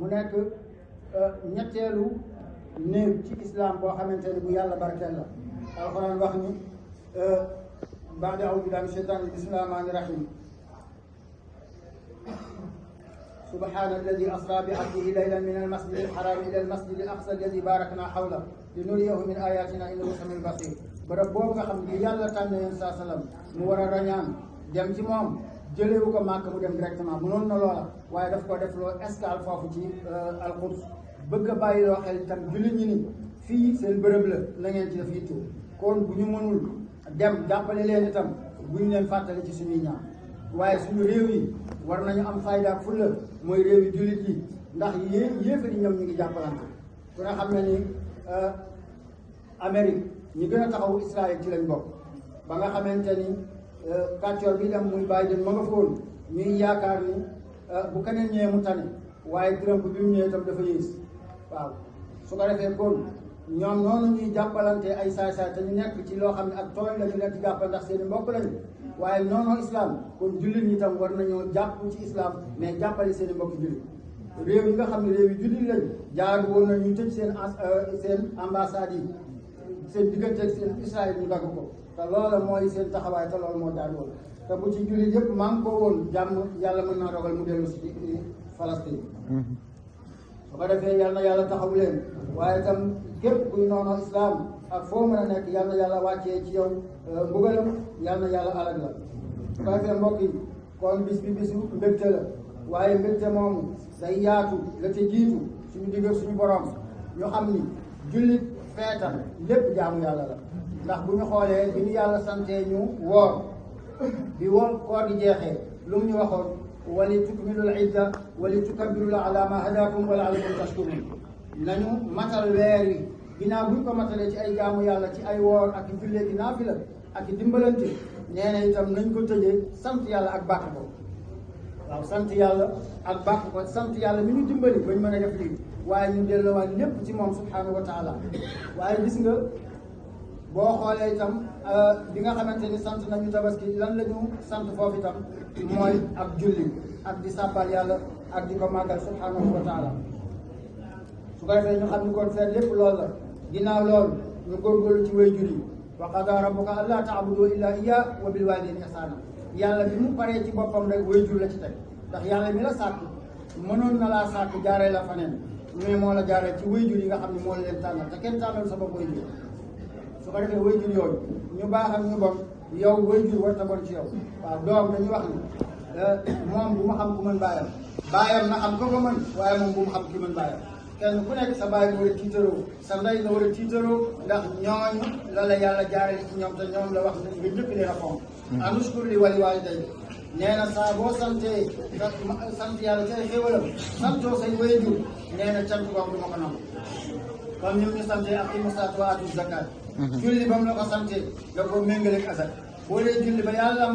mu nekk ñetteelu néeg ci islam boo xamante ni bu yàlla barkeel la alxuraan wax ni ba'da a'uuzu billaahi mina shaytaani bismillaahi rahmaani rahiim subhaana allazii asraa bi abdihi laylan min al-masjidi al-haraami ila al-masjidi al-aqsaa allazii baaraknaa hawlahu linuriyahu min aayaatinaa innahu samii'un basiir bërëb boobu nga xam ne yàlla tànn yéen saa salaam mu war a rañaan dem ci moom jëlewu ko màkk mu dem directement mënoon na loola waaye daf ko def loo escale foofu ci al-Quds bëgg a bàyyi loo xel itam jullit ñi ni fii seen bërëb la na ngeen ci def yitte kon bu ñu mënul dem jàppale leen itam bu ñu leen fàttali ci suñuy ñaan waaye suñu réew yi war nañu am fayda ak fulla mooy réew yi jullit yi ndax yéefar yi ñoom ñu ngi jàppalante ku ne xam ne ni Amérique ñi gën a taxawu Israël ci lañ bokk ba nga xamante ni kàccoor bi dem muy Biden ma nga foon ñuy yaakaar ni bu keneen ñëwee mu tane waaye Trump bi mu ñëwee itam dafa yées waaw su ko defee kon ñoom noonu ñuy jàppalante ay saay-saay te ñu nekk ci loo xam ne ak tooñ la ñu leen di jàppal ndax seen i mbokk lañu waaye noonu islam kon jullit ñi tam war nañoo jàpp ci islam mais jàppale seen i mbokk jullit réew yi nga xam ne réew yi jullit lañ jaaru woon na ñu tëj seen ambassade yi seen diggante ak seen Israël ñu dagg ko te loola mooy seen taxawaay te loolu moo daan woon te bu ci jullit yëpp man koo woon jàmm yàlla mën naa dogal mu dellu si Palestine su ko defee yal na yàlla taxawu leen waaye itam képp kuy noonu islam ak foo mën a nekk yal na yàlla wàccee ci yow mbugalam yal na yàlla alag la su ko defee mbokk yi kon bis bi bisu mbégte la waaye mbégte moomu day yaatu la ca jiitu suñu digg suñu borom ñu xam ni jullit feetam lépp jaamu yàlla la ndax bu ñu xoolee bi ñu yàlla santee ñu woor bi woor koor gi jeexee lu mu ñu waxoon wali tukmilul idda wali tukabbiru ala ma hadakum wa la'allakum tashkurun nañu matal weer wi ginnaaw buñ ko matalee ci ay jaamu yàlla ci ay woor ak i jullee ki naafila ak i dimbalante nee na itam nañ ko tëjee sant yàlla ak bàkk ko waaw sant yàlla ak bàkk ko sant yàlla mi ñu dimbali bañ mën a def lii waaye ñu delloowaat lépp ci moom subhanahu wa taala waaye gis nga boo xoolee itam bi nga xamante ni sant nañu tabaski lan la ñu sant foofu itam mooy ak julli ak di sàbbal yàlla ak di ko màggal subhanahu wa taala su ko defee ñu xam ni kon feet lépp loolu la ginnaaw loolu ñu góorgóorlu ci waajur yi wa qadaa rabbuka allaa ta'budu illaa iyyaahu wa bil waalidayni ihsaana yàlla bi mu paree ci boppam rek waajur la ci teg ndax yàlla mi la sàkk mënoon na laa sàkk jaaree la faneen mais moo la jaaree ci waajur yi nga xam ne moo leen tànnal te kenn tànnal sa bopp waajur su ko defee waajur yooyu ñu baax ak ñu bon yow waajur war ta bon ci yow waaw doom dañuy wax ni moom bu ma xam ku mën baayam baayam na xam ko ko mën waaye moom bu mu xam ki mën baayam kenn ku nekk sa baay nga war a tiitaroo sa ndey nga war a tiitaroo ndax ñooñu la la yàlla jaarale ci ñoom te ñoom la wax ne nga njëkk leen a fonk anushkur li wali waalidayni nee na saa boo santee sant yàlla ci ay xéwalam santoo say waajur nee na cant boobu du ma ko nangu comme ni mu ñu santee aqiimu salaata wa aatu zakaat julli ba mu la ko santee nga ko méngaleeg asaka boo dee julli ba yàlla